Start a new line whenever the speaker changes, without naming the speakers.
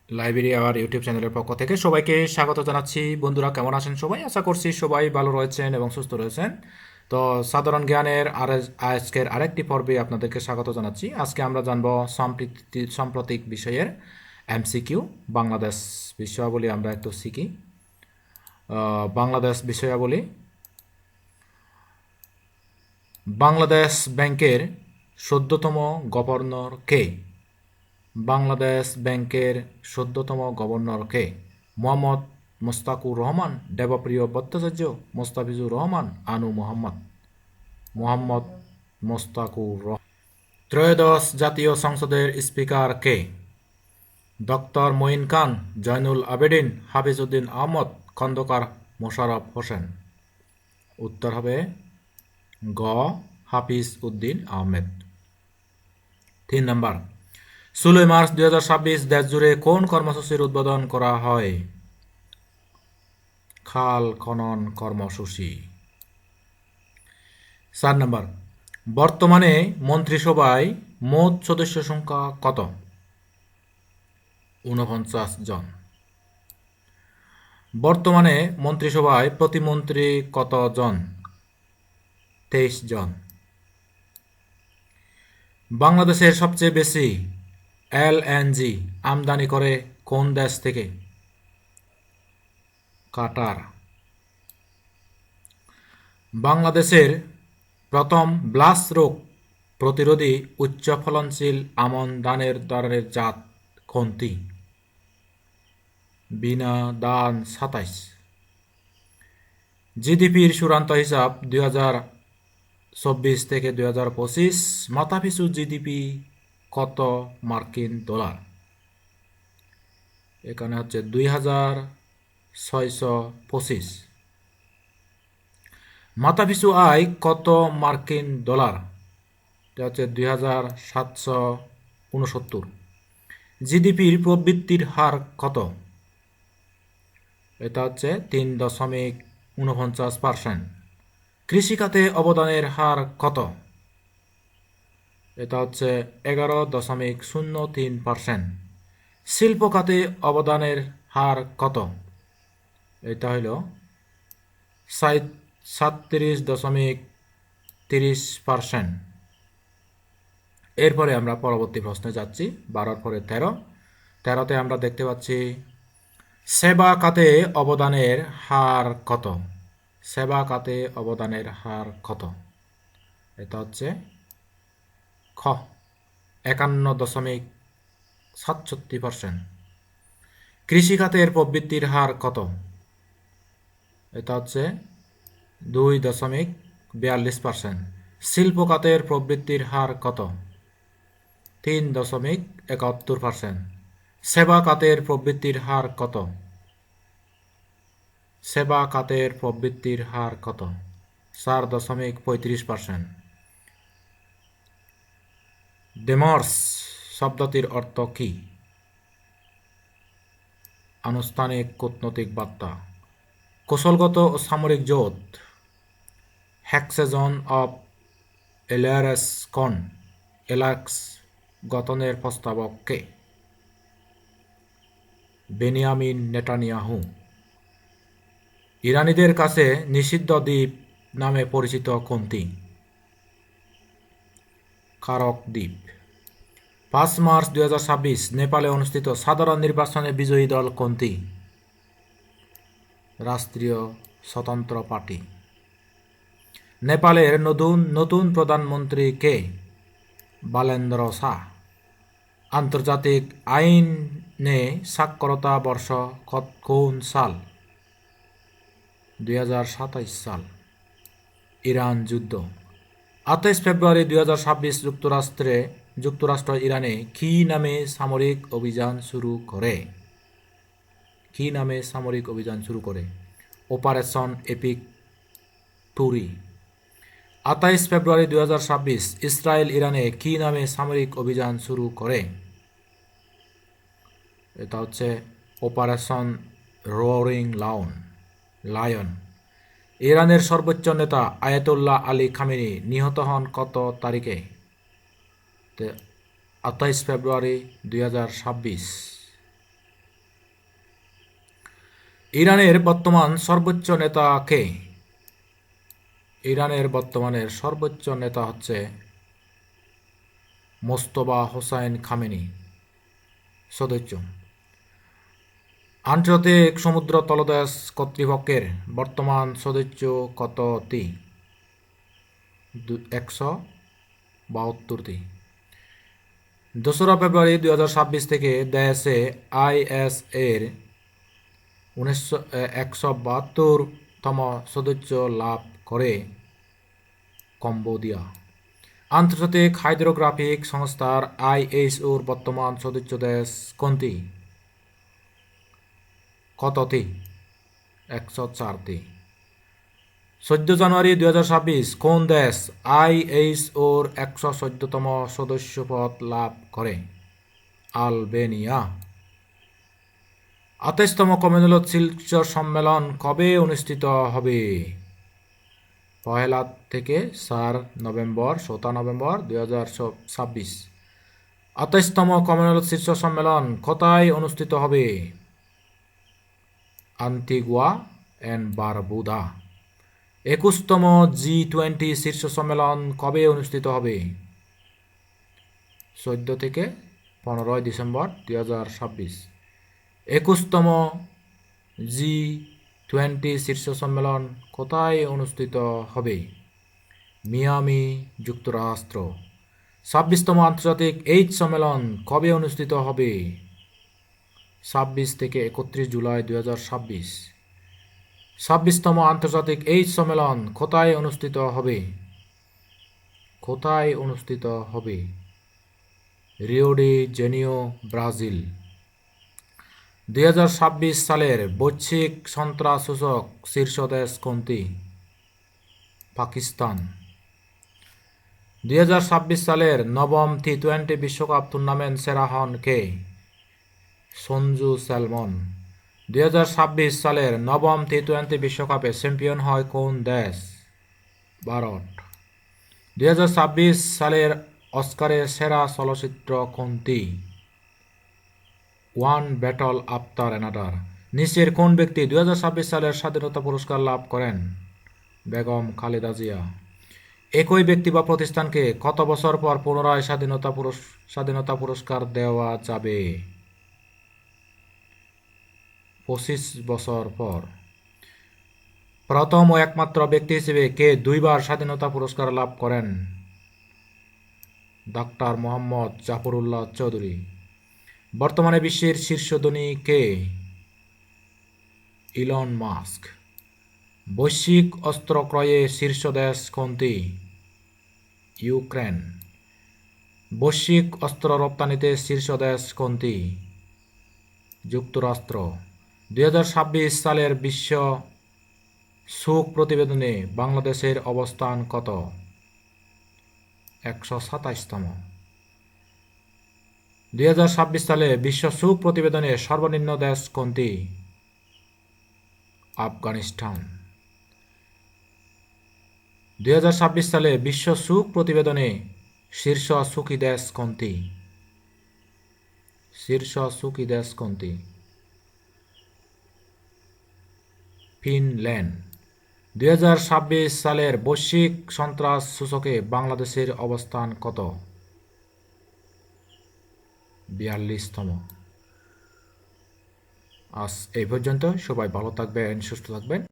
Library our YouTube চ্যানেলের পক্ষ থেকে সবাইকে স্বাগত জানাচ্ছি। বন্ধুরা কেমন আছেন সবাই? আশা করছি সবাই ভালো রয়েছেন এবং সুস্থ রয়েছেন। তো সাধারণ জ্ঞানের আজকের আরেকটি পর্বে আপনাদেরকে স্বাগত জানাচ্ছি। আজকে আমরা জানব সাম্প্রতিক বিষয়ের এমসিকিউ। বাংলাদেশ বিষয়াবলী আমরা একটু শিখি। বাংলাদেশ বিষয়াবলী। বাংলাদেশ ব্যাংকের ১৪তম গভর্নর কে? বাংলাদেশ ব্যাংকের ১৪তম গভর্নর কে? মোহাম্মদ মোস্তাকুর রহমান, দেবপ্রিয় ভট্টাচার্য, মোস্তাফিজুর রহমান, আনু মোহাম্মদ? মোহাম্মদ মোস্তাকুর রহমান। ত্রয়োদশ জাতীয় সংসদের স্পিকার কে? ডক্টর মঈন খান, জয়নুল আবেদিন, হাফিজ উদ্দিন আহমদ, খন্দকার মোশাররফ হোসেন। উত্তর হবে গ, হাফিজ উদ্দিন আহমেদ। ৩ নম্বর, ১৬ মার্চ ২০২৬ দেশজুড়ে কোন কর্মসূচির উদ্বোধন করা হয়? খাল খনন কর্মসূচি। ৪ নম্বর, বর্তমানে মন্ত্রিসভায় মোট সদস্য সংখ্যা কত? ৪৯ জন। বর্তমানে মন্ত্রিসভায় প্রতিমন্ত্রী কত জন? ২৩ জন। বাংলাদেশের সবচেয়ে বেশি এলএনজি আমদানি করে কোন দেশ থেকে? কাতার। বাংলাদেশের প্রথম ব্লাস রোগ প্রতিরোধী উচ্চ ফলনশীল আমন ধানের জাত কোনটি? বিনা ধান ২৭। জিডিপির চূড়ান্ত হিসাব ২০২৪ থেকে ২০২৫ মাথাপিছু জিডিপি কত মার্কিন ডলার? এখানে হচ্ছে ২৬২৫। মাথাপিছু আয় কত মার্কিন ডলার? এটা হচ্ছে ২৭৬৯। জিডিপির প্রবৃদ্ধির হার কত? এটা হচ্ছে ৩.৪৯%। কৃষিখাতে অবদানের হার কত? এটা হচ্ছে ১১.০৩%। শিল্প খাতে অবদানের হার কত? এটা হইল ৩৭.৩০%। এরপরে আমরা পরবর্তী প্রশ্নে যাচ্ছি। ১২-র পরে ১৩। ১৩তে আমরা দেখতে পাচ্ছি সেবা খাতে অবদানের হার কত? সেবা খাতে অবদানের হার কত? এটা হচ্ছে খ, ৫১.৬৭%। কৃষিখাতের প্রবৃদ্ধির হার কত? এটা হচ্ছে ২.৪২%। শিল্প খাতের প্রবৃদ্ধির হার কত? ৩.৭১%। সেবা খাতের প্রবৃদ্ধির হার কত? সেবা খাতের প্রবৃদ্ধির হার কত? ৪.৩৫%। ডেমর্স শব্দটির অর্থ কী? আনুষ্ঠানিক কূটনৈতিক বার্তা, কৌশলগত ও সামরিক জোট, হ্যাক্সেজন অব এলাক্স গঠনের প্রস্তাবক কে? Benjamin Netanyahu. ইরানিদের কাছে নিষিদ্ধ দ্বীপ নামে পরিচিত কোনটি? কারক দ্বীপ। ৫ মার্চ ২০২৬ নেপালে অনুষ্ঠিত সাধারণ নির্বাচনে বিজয়ী দল কোনটি? রাষ্ট্রীয় স্বতন্ত্র পার্টি। নেপালের নতুন প্রধানমন্ত্রী কে? বালেন্দ্র শাহ। আন্তর্জাতিক আইনে সাক্ষরতা বর্ষ কোন সাল? ২০২৭ সাল। ইরান যুদ্ধ। ২৮ ফেব্রুয়ারি ২০২৬ যুক্তরাষ্ট্র ইরানে কী নামে সামরিক অভিযান শুরু করে? কী নামে সামরিক অভিযান শুরু করে? Operation epic fury. ২৮ ফেব্রুয়ারি ২০২৬ ইসরায়েল ইরানে কী নামে সামরিক অভিযান শুরু করে? এটা হচ্ছে অপারেশন রোরিং লায়ন। ইরানের সর্বোচ্চ নেতা আয়াতুল্লাহ আলী খামেনি নিহত হন কত তারিখে? ২৮ ফেব্রুয়ারি ২০২৬। ইরানের বর্তমান সর্বোচ্চ নেতা কে? ইরানের বর্তমানের সর্বোচ্চ নেতা হচ্ছে মোস্তফা হোসাইন খামেনি সদস্য। আন্তর্জাতিক সমুদ্র তলদেশ কর্তৃপক্ষের বর্তমান সদস্য কতটি? 172টি। 2রা ফেব্রুয়ারি 2026 থেকে দেশে আইএস এর 172তম সদস্য লাভ করে কম্বোডিয়া। আন্তর্জাতিক হাইড্রোগ্রাফিক সংস্থার আইএসওর বর্তমান সদস্য দেশ কোনটি? কতটি? 104টি। 14 জানুয়ারি 2026 কোন দেশ আইএসওর 114তম সদস্যপদ লাভ করে? আলবেনিয়া। 28তম কমনওয়েলথ শিলচর সম্মেলন কবে অনুষ্ঠিত হবে? 1 থেকে 4 নভেম্বর 7 নভেম্বর 2026। 28তম কমনওয়েলথ শীর্ষ সম্মেলন কোথায় অনুষ্ঠিত হবে? আন্টিগুয়া অ্যান্ড বারবুদা। 21তম G20 শীর্ষ সম্মেলন কবে অনুষ্ঠিত হবে? 14 থেকে 15 ডিসেম্বর 2026। 21তম G20 শীর্ষ সম্মেলন কোথায় অনুষ্ঠিত হবে? মিয়ামি, যুক্তরাষ্ট্র। 26তম আন্তর্জাতিক এইডস সম্মেলন কবে অনুষ্ঠিত হবে? 26 থেকে 31 জুলাই 2026। 26তম আন্তর্জাতিক এইডস সম্মেলন কোথায় অনুষ্ঠিত হবে? কোথায় অনুষ্ঠিত হবে? Rio de Janeiro, Brazil. 2026 সালের বৈশ্বিক সন্ত্রাস সূচক শীর্ষ দেশ কোনটি? পাকিস্তান। 2026 সালের নবম টি-20 বিশ্বকাপ টুর্নামেন্ট সেরা হন কে? সঞ্জু স্যালমন। 2026 সালের নবম টি-20 বিশ্বকাপে চ্যাম্পিয়ন হয় কোন দেশ? ভারত। 2026 সালের অস্কারের সেরা চলচ্চিত্র কোনটি? One battle after another. নিচের কোন ব্যক্তি 2026 সালের স্বাধীনতা পুরস্কার লাভ করেন? বেগম খালেদা জিয়া। একই ব্যক্তি বা প্রতিষ্ঠানকে কত বছর পর পুনরায় স্বাধীনতা পুরস্কার দেওয়া যাবে? 25 বছর পর। প্রথম ও একমাত্র ব্যক্তি হিসেবে কে 2বার স্বাধীনতা পুরস্কার লাভ করেন? ডাক্তার মোহাম্মদ জাফরুল্লাহ চৌধুরী। বর্তমানে বিশ্বের শীর্ষ ধনী কে? Elon Musk. বৈশ্বিক অস্ত্র ক্রয়ে শীর্ষ দেশ কোনটি? ইউক্রেন। বৈশ্বিক অস্ত্র রপ্তানিতে শীর্ষ দেশ কোনটি? যুক্তরাষ্ট্র। 2026 সালের বিশ্ব শোক প্রতিবেদনে বাংলাদেশের অবস্থান কত? 127তম। 2026 সালে বিশ্ব শোক প্রতিবেদনে সর্বনিম্ন দেশ কোনটি? আফগানিস্তান। 2026 সালে বিশ্ব শোক প্রতিবেদনে শীর্ষ সুখী দেশ কোনটি? শীর্ষ সুখী দেশ কোনটি? ফিনল্যান্ড। 2026 সালের বৈশ্বিক সন্ত্রাস সূচকে বাংলাদেশের অবস্থান কত? 42তম। আজ এই পর্যন্ত। সবাই ভালো থাকবেন, সুস্থ থাকবেন।